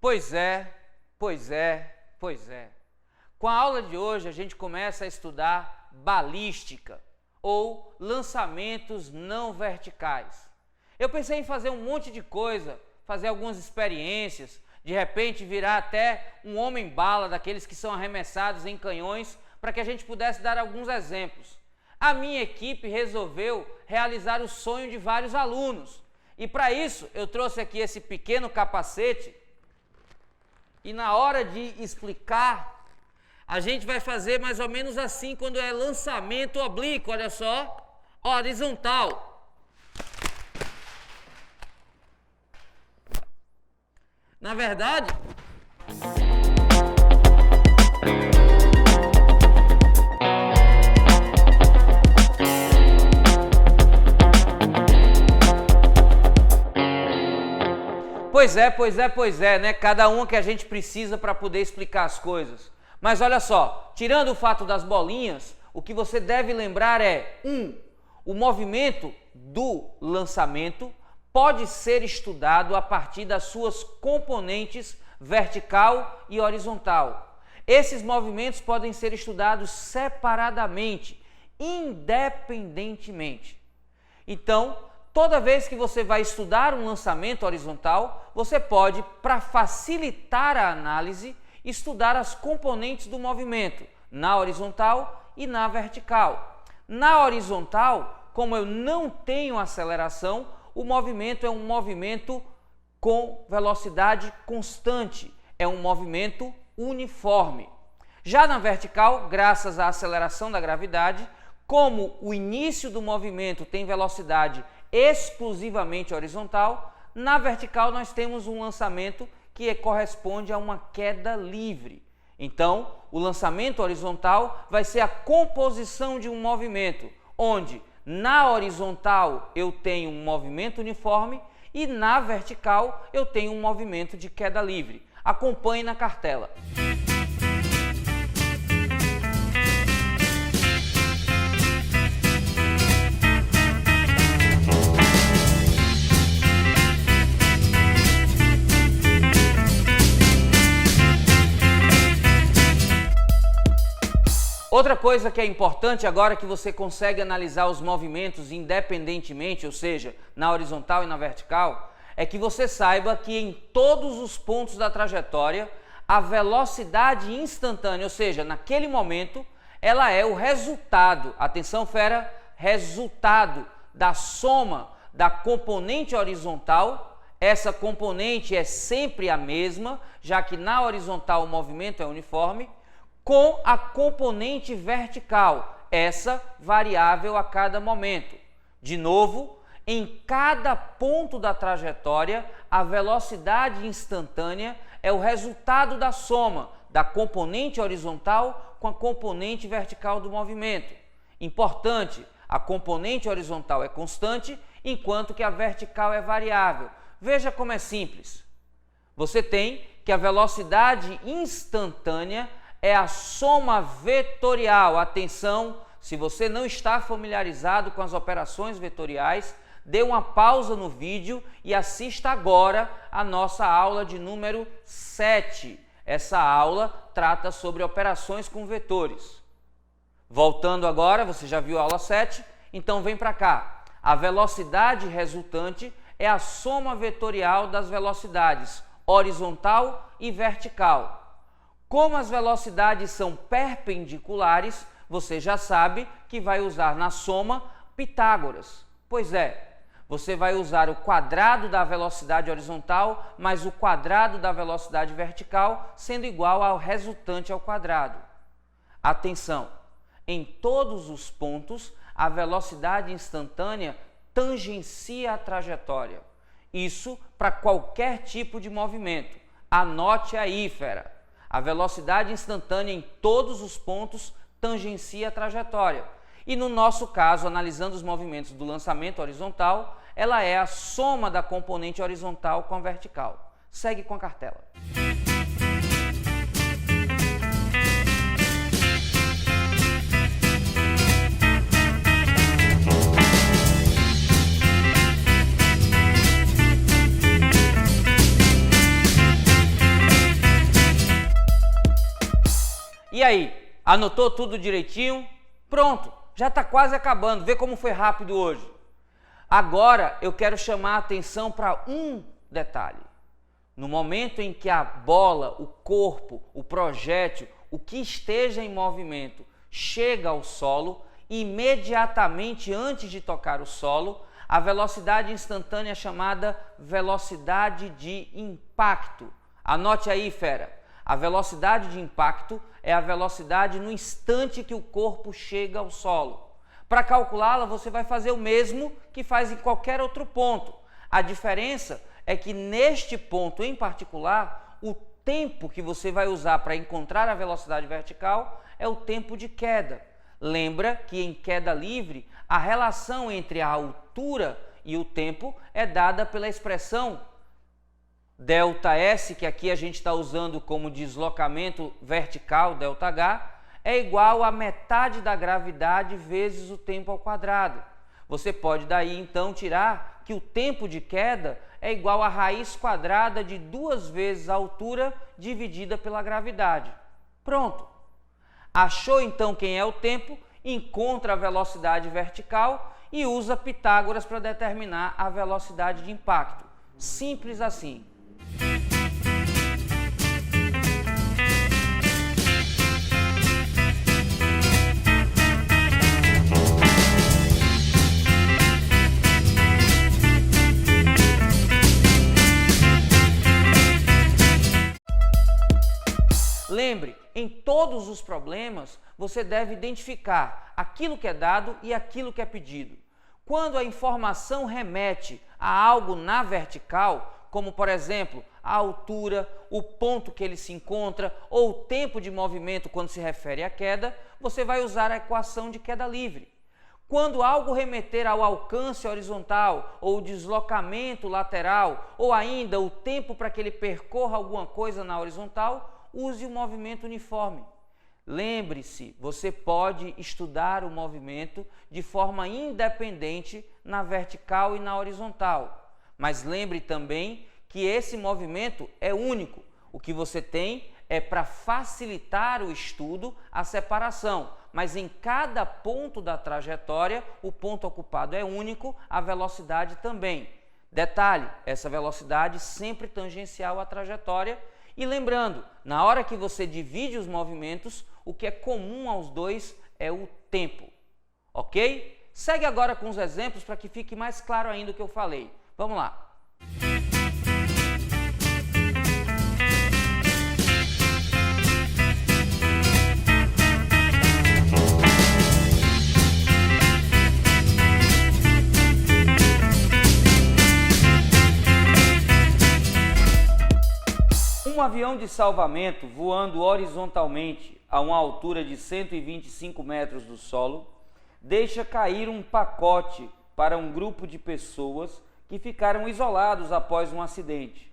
Pois é, pois é, pois é. Com a aula de hoje a gente começa a estudar balística ou lançamentos não verticais. Eu pensei em fazer um monte de coisa, fazer algumas experiências, de repente virar até um homem-bala daqueles que são arremessados em canhões, para que a gente pudesse dar alguns exemplos. A minha equipe resolveu realizar o sonho de vários alunos. E para isso eu trouxe aqui esse pequeno capacete e na hora de explicar, a gente vai fazer mais ou menos assim quando é lançamento oblíquo, olha só, horizontal. Na verdade, pois é, né? Cada uma que a gente precisa para poder explicar as coisas. Mas olha só, tirando o fato das bolinhas, o que você deve lembrar é: o movimento do lançamento pode ser estudado a partir das suas componentes vertical e horizontal. Esses movimentos podem ser estudados separadamente, independentemente. Então, toda vez que você vai estudar um lançamento horizontal, você pode, para facilitar a análise, estudar as componentes do movimento, na horizontal e na vertical. Na horizontal, como eu não tenho aceleração, o movimento é um movimento com velocidade constante, é um movimento uniforme. Já na vertical, graças à aceleração da gravidade, como o início do movimento tem velocidade exclusivamente horizontal, na vertical nós temos um lançamento que corresponde a uma queda livre. Então, o lançamento horizontal vai ser a composição de um movimento, onde na horizontal eu tenho um movimento uniforme e na vertical eu tenho um movimento de queda livre. Acompanhe na cartela. Outra coisa que é importante agora que você consegue analisar os movimentos independentemente, ou seja, na horizontal e na vertical, é que você saiba que em todos os pontos da trajetória, a velocidade instantânea, ou seja, naquele momento, ela é o resultado, atenção fera, resultado da soma da componente horizontal. Essa componente é sempre a mesma, já que na horizontal o movimento é uniforme, com a componente vertical, essa variável a cada momento. De novo, em cada ponto da trajetória, a velocidade instantânea é o resultado da soma da componente horizontal com a componente vertical do movimento. Importante, a componente horizontal é constante, enquanto que a vertical é variável. Veja como é simples. Você tem que a velocidade instantânea é a soma vetorial. Atenção, se você não está familiarizado com as operações vetoriais, dê uma pausa no vídeo e assista agora a nossa aula de número 7. Essa aula trata sobre operações com vetores. Voltando agora, você já viu a aula 7, então vem para cá. A velocidade resultante é a soma vetorial das velocidades horizontal e vertical. Como as velocidades são perpendiculares, você já sabe que vai usar na soma Pitágoras. Pois é, você vai usar o quadrado da velocidade horizontal mais o quadrado da velocidade vertical, sendo igual ao resultante ao quadrado. Atenção, em todos os pontos, a velocidade instantânea tangencia a trajetória. Isso para qualquer tipo de movimento. Anote aí, fera. A velocidade instantânea em todos os pontos tangencia a trajetória. E no nosso caso, analisando os movimentos do lançamento horizontal, ela é a soma da componente horizontal com a vertical. Segue com a cartela. aí, anotou tudo direitinho? Pronto, já está quase acabando. Vê como foi rápido hoje. Agora eu quero chamar a atenção para um detalhe. No momento em que a bola, o corpo, o projétil, o que esteja em movimento chega ao solo, imediatamente antes de tocar o solo, a velocidade instantânea é chamada velocidade de impacto. Anote aí, fera. A velocidade de impacto é a velocidade no instante que o corpo chega ao solo. Para calculá-la, você vai fazer o mesmo que faz em qualquer outro ponto. A diferença é que neste ponto em particular, o tempo que você vai usar para encontrar a velocidade vertical é o tempo de queda. Lembra que em queda livre, a relação entre a altura e o tempo é dada pela expressão ΔS, que aqui a gente está usando como deslocamento vertical, ΔH, é igual a metade da gravidade vezes o tempo ao quadrado. Você pode daí então tirar que o tempo de queda é igual a raiz quadrada de 2 vezes a altura dividida pela gravidade. Pronto. Achou então quem é o tempo, encontra a velocidade vertical e usa Pitágoras para determinar a velocidade de impacto. Simples assim. Lembre, em todos os problemas, você deve identificar aquilo que é dado e aquilo que é pedido. Quando a informação remete a algo na vertical, como por exemplo, a altura, o ponto que ele se encontra ou o tempo de movimento quando se refere à queda, você vai usar a equação de queda livre. Quando algo remeter ao alcance horizontal ou deslocamento lateral ou ainda o tempo para que ele percorra alguma coisa na horizontal, use o movimento uniforme. Lembre-se, você pode estudar o movimento de forma independente na vertical e na horizontal. Mas lembre também que esse movimento é único. O que você tem é para facilitar o estudo a separação. Mas em cada ponto da trajetória, o ponto ocupado é único, a velocidade também. Detalhe, essa velocidade sempre tangencial à trajetória. E lembrando, na hora que você divide os movimentos, o que é comum aos dois é o tempo, ok? Segue agora com os exemplos para que fique mais claro ainda o que eu falei. Vamos lá. Um avião de salvamento voando horizontalmente a uma altura de 125 metros do solo deixa cair um pacote para um grupo de pessoas que ficaram isolados após um acidente.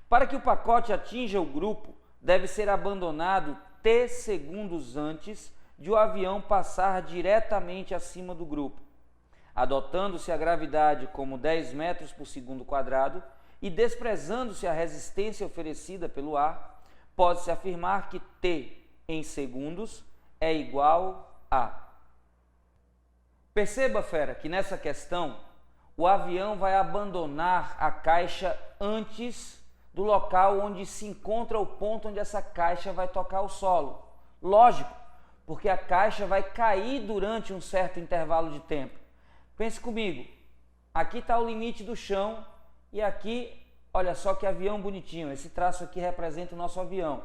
Para que o pacote atinja o grupo, deve ser abandonado T segundos antes de o avião passar diretamente acima do grupo. Adotando-se a gravidade como 10 metros por segundo quadrado, e desprezando-se a resistência oferecida pelo ar, pode-se afirmar que T em segundos é igual a... Perceba, fera, que nessa questão o avião vai abandonar a caixa antes do local onde se encontra o ponto onde essa caixa vai tocar o solo. Lógico, porque a caixa vai cair durante um certo intervalo de tempo. Pense comigo, aqui está o limite do chão, e aqui, olha só que avião bonitinho, esse traço aqui representa o nosso avião.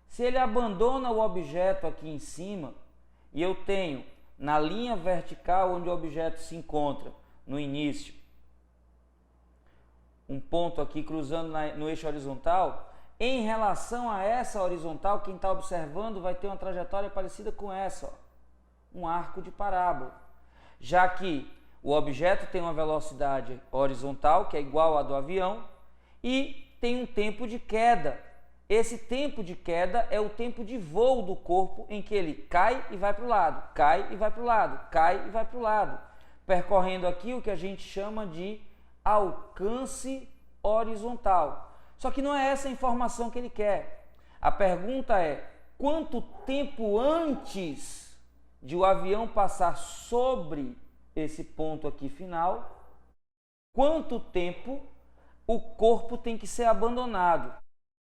Se ele abandona o objeto aqui em cima, e eu tenho na linha vertical onde o objeto se encontra, no início, um ponto aqui cruzando no eixo horizontal, em relação a essa horizontal, quem está observando vai ter uma trajetória parecida com essa, ó, um arco de parábola. Já que o objeto tem uma velocidade horizontal, que é igual à do avião, e tem um tempo de queda. Esse tempo de queda é o tempo de voo do corpo, em que ele cai e vai para o lado, cai e vai para o lado, cai e vai para o lado, percorrendo aqui o que a gente chama de alcance horizontal. Só que não é essa a informação que ele quer. A pergunta é, quanto tempo antes de o avião passar sobre esse ponto aqui final, quanto tempo o corpo tem que ser abandonado.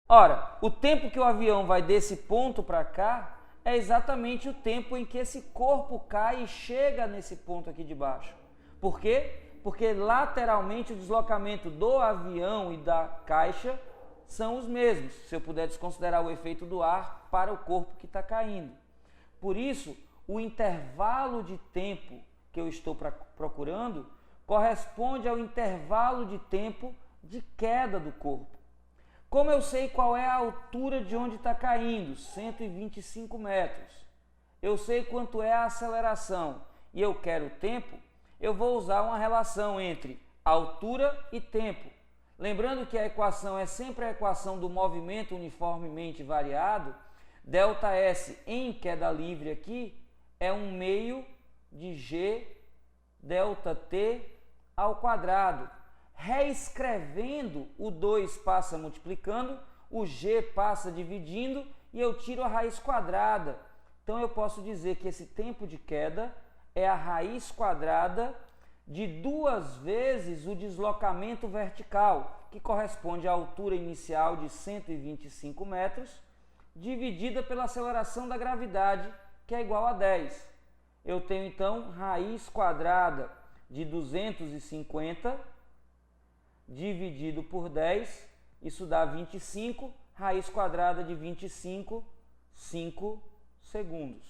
Ora, o tempo que o avião vai desse ponto para cá é exatamente o tempo em que esse corpo cai e chega nesse ponto aqui de baixo. Por quê? Porque lateralmente o deslocamento do avião e da caixa são os mesmos, se eu puder desconsiderar o efeito do ar para o corpo que está caindo. Por isso, o intervalo de tempo que eu estou procurando corresponde ao intervalo de tempo de queda do corpo. Como eu sei qual é a altura de onde está caindo, 125 metros, eu sei quanto é a aceleração e eu quero o tempo, eu vou usar uma relação entre altura e tempo. Lembrando que a equação é sempre a equação do movimento uniformemente variado, ΔS em queda livre aqui é 1/2 de G ΔT ao quadrado. Reescrevendo, o 2 passa multiplicando, o G passa dividindo e eu tiro a raiz quadrada. Então eu posso dizer que esse tempo de queda é a raiz quadrada de 2 vezes o deslocamento vertical, que corresponde à altura inicial de 125 metros, dividida pela aceleração da gravidade, que é igual a 10. Eu tenho então raiz quadrada de 250 dividido por 10, isso dá 25, raiz quadrada de 25, 5 segundos.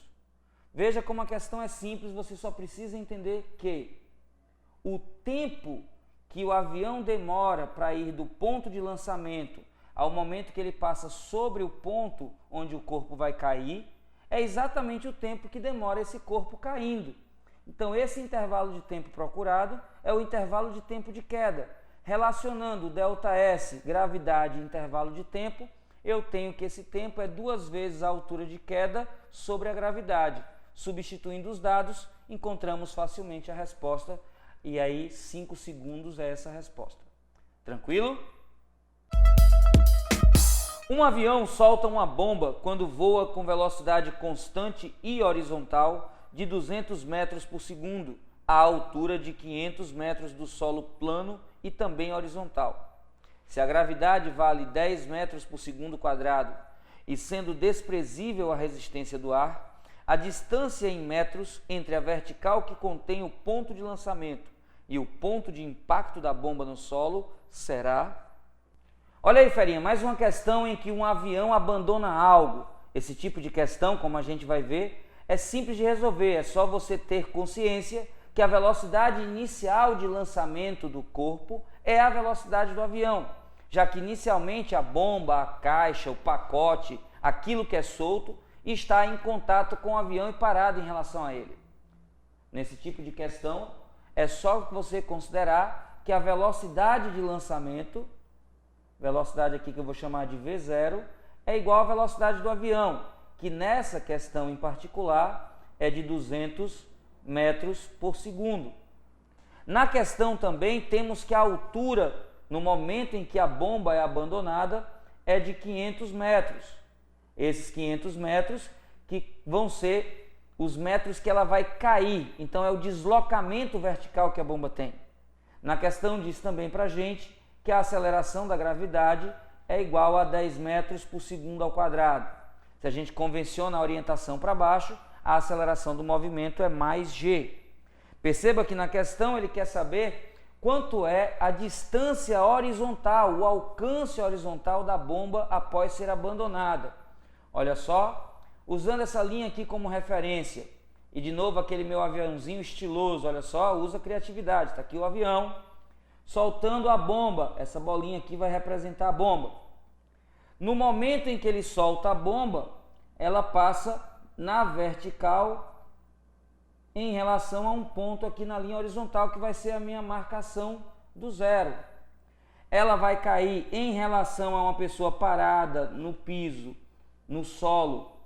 Veja como a questão é simples, você só precisa entender que o tempo que o avião demora para ir do ponto de lançamento ao momento que ele passa sobre o ponto onde o corpo vai cair, é exatamente o tempo que demora esse corpo caindo. Então, esse intervalo de tempo procurado é o intervalo de tempo de queda. Relacionando ΔS, gravidade e intervalo de tempo, eu tenho que esse tempo é 2 vezes a altura de queda sobre a gravidade. Substituindo os dados, encontramos facilmente a resposta, e aí 5 segundos é essa resposta. Tranquilo? Um avião solta uma bomba quando voa com velocidade constante e horizontal de 200 metros por segundo, à altura de 500 metros do solo plano e também horizontal. Se a gravidade vale 10 metros por segundo quadrado e sendo desprezível a resistência do ar, a distância em metros entre a vertical que contém o ponto de lançamento e o ponto de impacto da bomba no solo será... Olha aí, ferinha, mais uma questão em que um avião abandona algo. Esse tipo de questão, como a gente vai ver, é simples de resolver, é só você ter consciência que a velocidade inicial de lançamento do corpo é a velocidade do avião, já que inicialmente a bomba, a caixa, o pacote, aquilo que é solto, está em contato com o avião e parado em relação a ele. Nesse tipo de questão, é só você considerar que a velocidade de lançamento, velocidade aqui que eu vou chamar de V0, é igual à velocidade do avião, que nessa questão em particular é de 200 metros por segundo. Na questão também temos que a altura, no momento em que a bomba é abandonada, é de 500 metros. Esses 500 metros que vão ser os metros que ela vai cair, então é o deslocamento vertical que a bomba tem. Na questão diz também para a gente que a aceleração da gravidade é igual a 10 metros por segundo ao quadrado. Se a gente convenciona a orientação para baixo, a aceleração do movimento é mais g. Perceba que na questão ele quer saber quanto é a distância horizontal, o alcance horizontal da bomba após ser abandonada. Olha só, usando essa linha aqui como referência, e de novo aquele meu aviãozinho estiloso, olha só, usa criatividade, está aqui o avião, soltando a bomba, essa bolinha aqui vai representar a bomba. No momento em que ele solta a bomba, ela passa na vertical em relação a um ponto aqui na linha horizontal, que vai ser a minha marcação do zero. Ela vai cair em relação a uma pessoa parada no piso, no solo,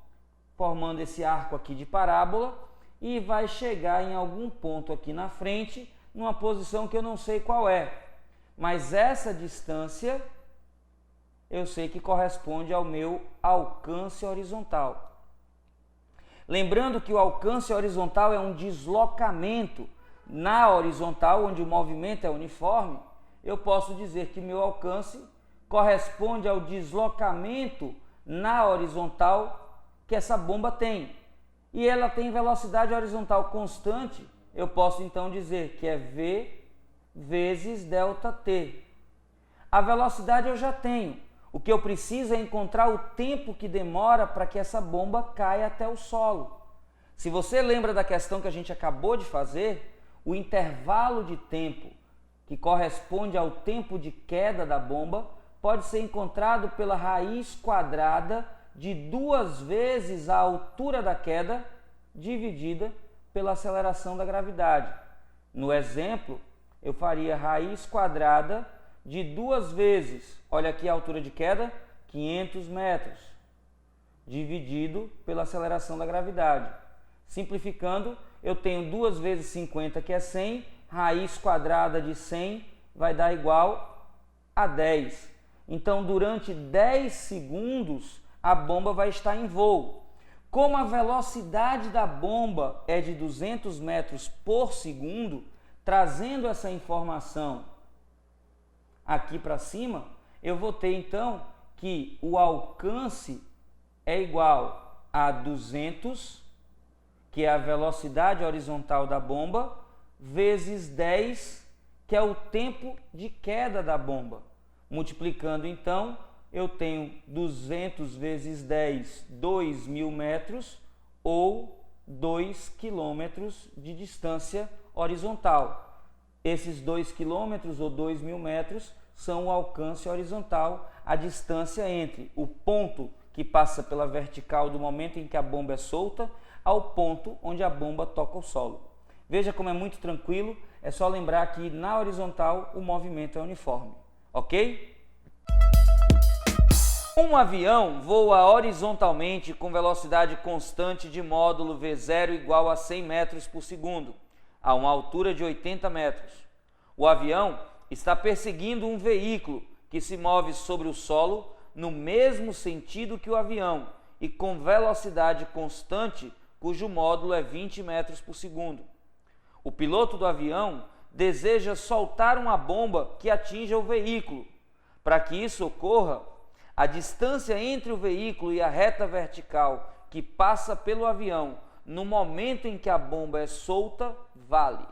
formando esse arco aqui de parábola, e vai chegar em algum ponto aqui na frente, numa posição que eu não sei qual é, mas essa distância eu sei que corresponde ao meu alcance horizontal. Lembrando que o alcance horizontal é um deslocamento na horizontal, onde o movimento é uniforme, eu posso dizer que meu alcance corresponde ao deslocamento na horizontal que essa bomba tem. E ela tem velocidade horizontal constante, eu posso então dizer que é V vezes ΔT. A velocidade eu já tenho. O que eu preciso é encontrar o tempo que demora para que essa bomba caia até o solo. Se você lembra da questão que a gente acabou de fazer, o intervalo de tempo que corresponde ao tempo de queda da bomba pode ser encontrado pela raiz quadrada de 2 vezes a altura da queda dividida pela aceleração da gravidade. No exemplo, eu faria raiz quadrada de 2 vezes, olha aqui a altura de queda, 500 metros, dividido pela aceleração da gravidade. Simplificando, eu tenho 2 vezes 50, que é 100, raiz quadrada de 100 vai dar igual a 10. Então, durante 10 segundos, a bomba vai estar em voo. Como a velocidade da bomba é de 200 metros por segundo, trazendo essa informação aqui para cima, eu vou ter então que o alcance é igual a 200, que é a velocidade horizontal da bomba, vezes 10, que é o tempo de queda da bomba. Multiplicando então, eu tenho 200 vezes 10, 2.000 metros ou 2 quilômetros de distância horizontal. Esses 2 quilômetros ou 2.000 metros são o alcance horizontal, a distância entre o ponto que passa pela vertical do momento em que a bomba é solta ao ponto onde a bomba toca o solo. Veja como é muito tranquilo, é só lembrar que na horizontal o movimento é uniforme, ok? Um avião voa horizontalmente com velocidade constante de módulo V0 igual a 100 metros por segundo, a uma altura de 80 metros. O avião está perseguindo um veículo que se move sobre o solo no mesmo sentido que o avião e com velocidade constante, cujo módulo é 20 metros por segundo. O piloto do avião deseja soltar uma bomba que atinja o veículo. Para que isso ocorra, a distância entre o veículo e a reta vertical que passa pelo avião no momento em que a bomba é solta vale.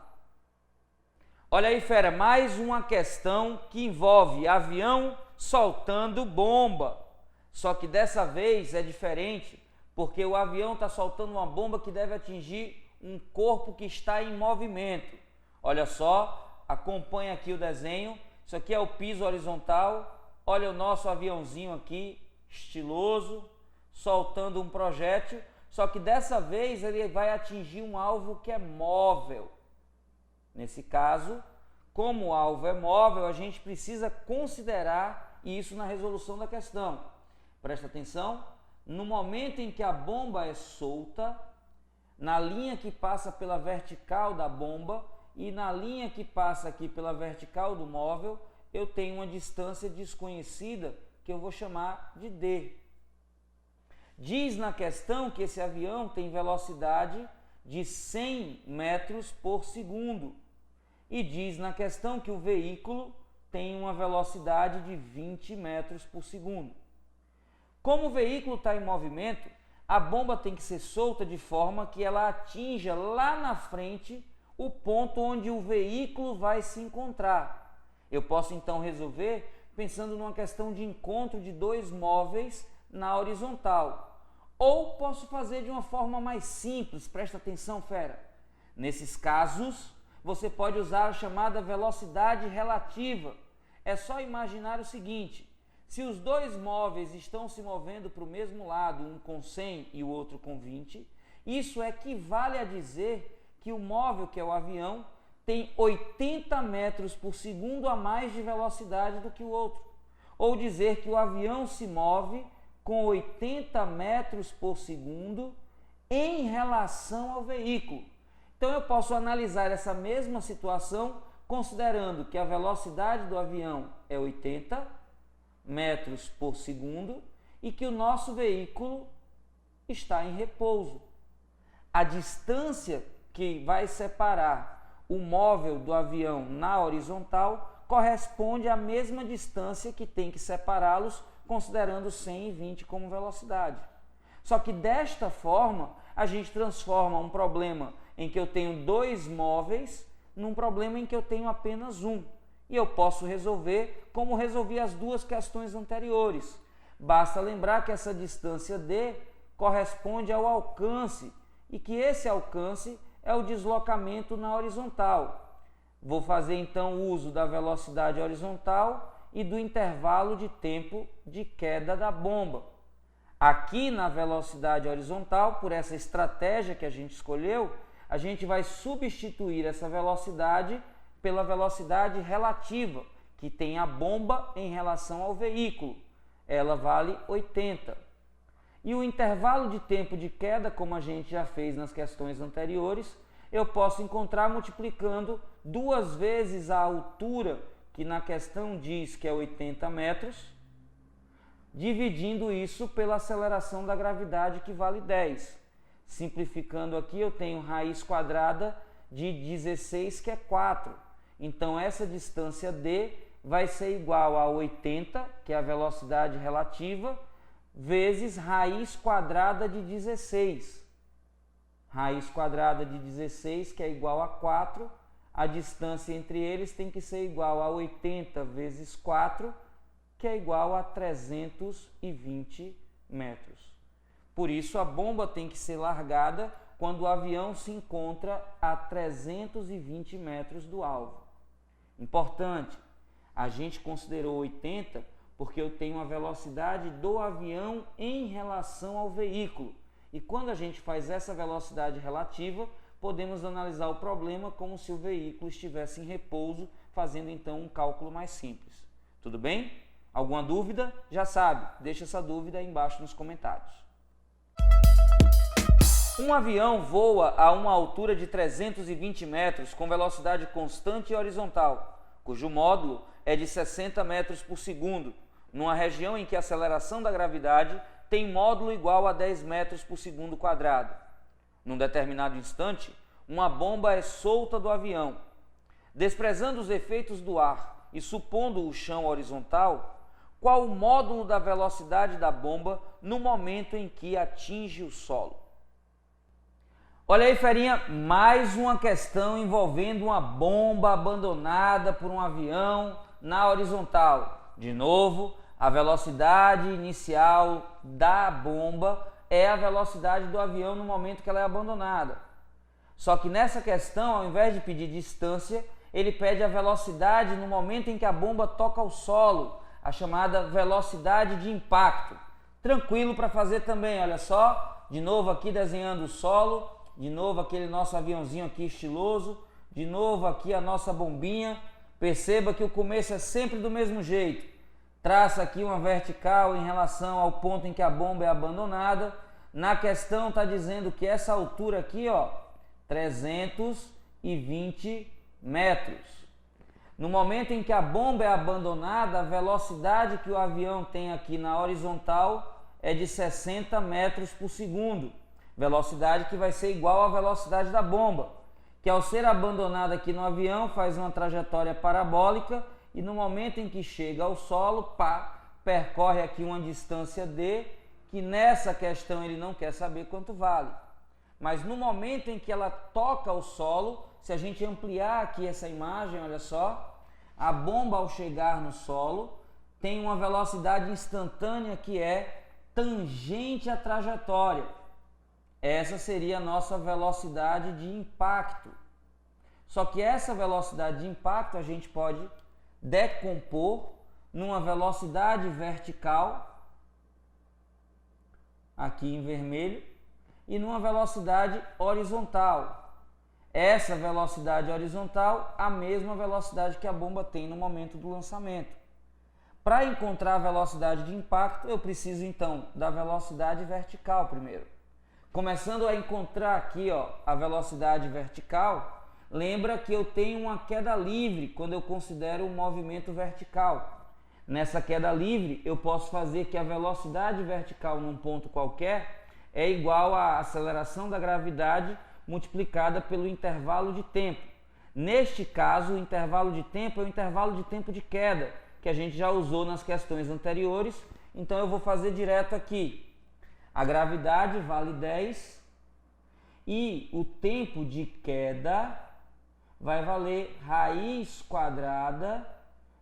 Olha aí, fera, mais uma questão que envolve avião soltando bomba. Só que dessa vez é diferente, porque o avião está soltando uma bomba que deve atingir um corpo que está em movimento. Olha só, acompanha aqui o desenho. Isso aqui é o piso horizontal. Olha o nosso aviãozinho aqui, estiloso, soltando um projétil. Só que dessa vez ele vai atingir um alvo que é móvel. Nesse caso, como o alvo é móvel, a gente precisa considerar isso na resolução da questão. Presta atenção, no momento em que a bomba é solta, na linha que passa pela vertical da bomba e na linha que passa aqui pela vertical do móvel, eu tenho uma distância desconhecida que eu vou chamar de D. Diz na questão que esse avião tem velocidade de 100 metros por segundo. E diz na questão que o veículo tem uma velocidade de 20 metros por segundo. Como o veículo está em movimento, a bomba tem que ser solta de forma que ela atinja lá na frente o ponto onde o veículo vai se encontrar. Eu posso então resolver pensando numa questão de encontro de dois móveis na horizontal. Ou posso fazer de uma forma mais simples, presta atenção, fera. Nesses casos, você pode usar a chamada velocidade relativa. É só imaginar o seguinte: se os dois móveis estão se movendo para o mesmo lado, um com 100 e o outro com 20, isso equivale a dizer que o móvel, que é o avião, tem 80 metros por segundo a mais de velocidade do que o outro. Ou dizer que o avião se move com 80 metros por segundo em relação ao veículo. Então eu posso analisar essa mesma situação considerando que a velocidade do avião é 80 metros por segundo e que o nosso veículo está em repouso. a distância que vai separar o móvel do avião na horizontal corresponde à mesma distância que tem que separá-los, considerando 100 e 20 como velocidade. Só que desta forma, a gente transforma um problema em que eu tenho dois móveis num problema em que eu tenho apenas um. E eu posso resolver como resolvi as duas questões anteriores. Basta lembrar que essa distância d corresponde ao alcance e que esse alcance é o deslocamento na horizontal. Vou fazer então uso da velocidade horizontal e do intervalo de tempo de queda da bomba. Aqui na velocidade horizontal, por essa estratégia que a gente escolheu, a gente vai substituir essa velocidade pela velocidade relativa, que tem a bomba em relação ao veículo. Ela vale 80. E o intervalo de tempo de queda, como a gente já fez nas questões anteriores, eu posso encontrar multiplicando duas vezes a altura, que na questão diz que é 80 metros, dividindo isso pela aceleração da gravidade, que vale 10. Simplificando aqui, eu tenho raiz quadrada de 16, que é 4. Então, essa distância d vai ser igual a 80, que é a velocidade relativa, vezes raiz quadrada de 16. Raiz quadrada de 16, que é igual a 4, a distância entre eles tem que ser igual a 80 vezes 4, que é igual a 320 metros. Por isso, a bomba tem que ser largada quando o avião se encontra a 320 metros do alvo. Importante, a gente considerou 80 porque eu tenho a velocidade do avião em relação ao veículo. E quando a gente faz essa velocidade relativa, podemos analisar o problema como se o veículo estivesse em repouso, fazendo então um cálculo mais simples. Tudo bem? Alguma dúvida? Já sabe, deixa essa dúvida aí embaixo nos comentários. Um avião voa a uma altura de 320 metros com velocidade constante e horizontal, cujo módulo é de 60 metros por segundo, numa região em que a aceleração da gravidade tem módulo igual a 10 metros por segundo quadrado. Num determinado instante, uma bomba é solta do avião. Desprezando os efeitos do ar e supondo o chão horizontal, qual o módulo da velocidade da bomba no momento em que atinge o solo? Olha aí, ferinha, mais uma questão envolvendo uma bomba abandonada por um avião na horizontal. De novo, a velocidade inicial da bomba é a velocidade do avião no momento que ela é abandonada. Só que nessa questão, ao invés de pedir distância, ele pede a velocidade no momento em que a bomba toca o solo, a chamada velocidade de impacto. Tranquilo para fazer também, olha só, de novo aqui desenhando o solo, de novo aquele nosso aviãozinho aqui estiloso, de novo aqui a nossa bombinha. Perceba que o começo é sempre do mesmo jeito. Traça aqui uma vertical em relação ao ponto em que a bomba é abandonada. Na questão está dizendo que essa altura aqui, ó, 320 metros. No momento em que a bomba é abandonada, a velocidade que o avião tem aqui na horizontal é de 60 metros por segundo. Velocidade que vai ser igual à velocidade da bomba, que ao ser abandonada aqui no avião faz uma trajetória parabólica e no momento em que chega ao solo, percorre aqui uma distância d, que nessa questão ele não quer saber quanto vale. Mas no momento em que ela toca o solo, se a gente ampliar aqui essa imagem, olha só, a bomba ao chegar no solo tem uma velocidade instantânea que é tangente à trajetória. Essa seria a nossa velocidade de impacto. Só que essa velocidade de impacto a gente pode decompor numa velocidade vertical, aqui em vermelho, e numa velocidade horizontal. Essa velocidade horizontal, a mesma velocidade que a bomba tem no momento do lançamento. Para encontrar a velocidade de impacto, eu preciso então da velocidade vertical primeiro. Começando a encontrar aqui, ó, a velocidade vertical, lembra que eu tenho uma queda livre quando eu considero o movimento vertical. Nessa queda livre, eu posso fazer que a velocidade vertical num ponto qualquer é igual à aceleração da gravidade multiplicada pelo intervalo de tempo. Neste caso, o intervalo de tempo é o intervalo de tempo de queda, que a gente já usou nas questões anteriores, então eu vou fazer direto aqui. A gravidade vale 10 e o tempo de queda vai valer raiz quadrada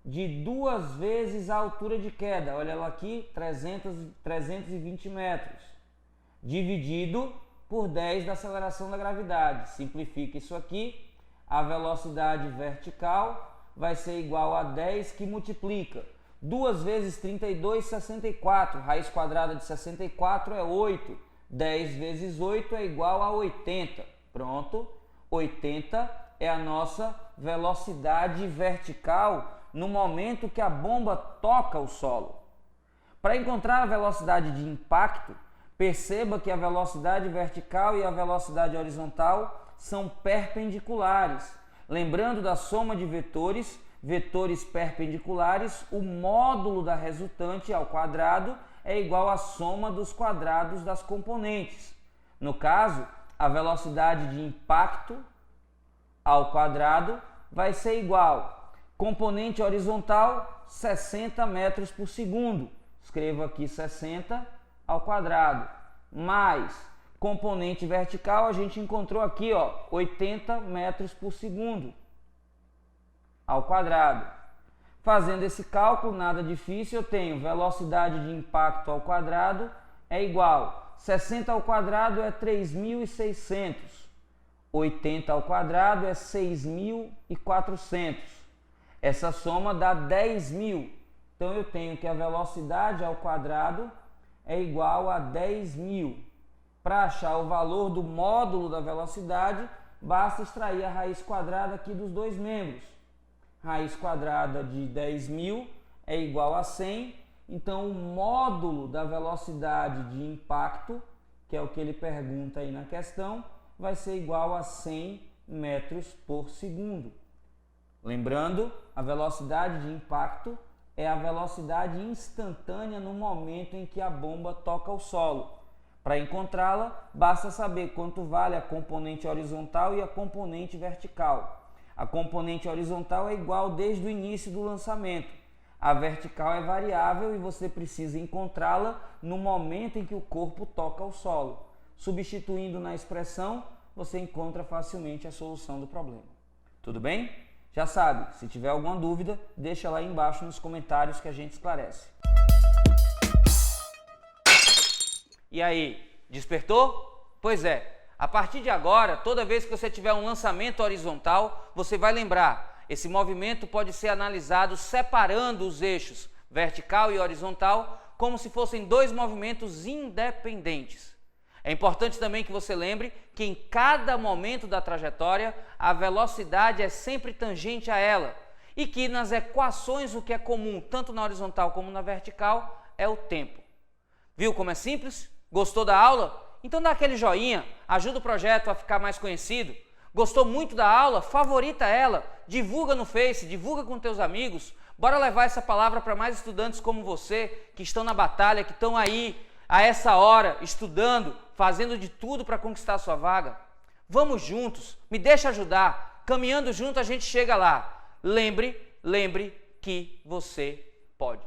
de 2 vezes a altura de queda. Olha ela aqui, 320 metros, dividido por 10 da aceleração da gravidade. Simplifica isso aqui. A velocidade vertical vai ser igual a 10 que multiplica 2 vezes 32, 64. Raiz quadrada de 64 é 8. 10 vezes 8 é igual a 80. Pronto. 80 é a nossa velocidade vertical no momento que a bomba toca o solo. Para encontrar a velocidade de impacto, perceba que a velocidade vertical e a velocidade horizontal são perpendiculares. Lembrando da soma de vetores, vetores perpendiculares, o módulo da resultante ao quadrado é igual à soma dos quadrados das componentes. No caso, a velocidade de impacto ao quadrado vai ser igual, componente horizontal, 60 metros por segundo. Escrevo aqui 60 ao quadrado, mais componente vertical, a gente encontrou aqui, ó, 80 metros por segundo ao quadrado. Fazendo esse cálculo, nada difícil, eu tenho velocidade de impacto ao quadrado é igual, 60 ao quadrado é 3.600, 80 ao quadrado é 6.400. Essa soma dá 10.000. Então eu tenho que a velocidade ao quadrado é igual a 10.000. Para achar o valor do módulo da velocidade, basta extrair a raiz quadrada aqui dos dois membros. Raiz quadrada de 10.000 é igual a 100. Então o módulo da velocidade de impacto, que é o que ele pergunta aí na questão, vai ser igual a 100 metros por segundo. Lembrando, a velocidade de impacto é a velocidade instantânea no momento em que a bomba toca o solo. Para encontrá-la, basta saber quanto vale a componente horizontal e a componente vertical. A componente horizontal é igual desde o início do lançamento. A vertical é variável e você precisa encontrá-la no momento em que o corpo toca o solo. Substituindo na expressão, você encontra facilmente a solução do problema. Tudo bem? Já sabe, se tiver alguma dúvida, deixa lá embaixo nos comentários que a gente esclarece. E aí, despertou? Pois é, a partir de agora, toda vez que você tiver um lançamento horizontal, você vai lembrar, esse movimento pode ser analisado separando os eixos vertical e horizontal como se fossem dois movimentos independentes. É importante também que você lembre que em cada momento da trajetória, a velocidade é sempre tangente a ela e que nas equações o que é comum, tanto na horizontal como na vertical, é o tempo. Viu como é simples? Gostou da aula? Então dá aquele joinha, ajuda o projeto a ficar mais conhecido. Gostou muito da aula? Favorita ela, divulga no Face, divulga com teus amigos. Bora levar essa palavra para mais estudantes como você, que estão na batalha, que estão aí a essa hora, estudando, fazendo de tudo para conquistar a sua vaga. Vamos juntos, me deixa ajudar. Caminhando junto a gente chega lá. Lembre que você pode.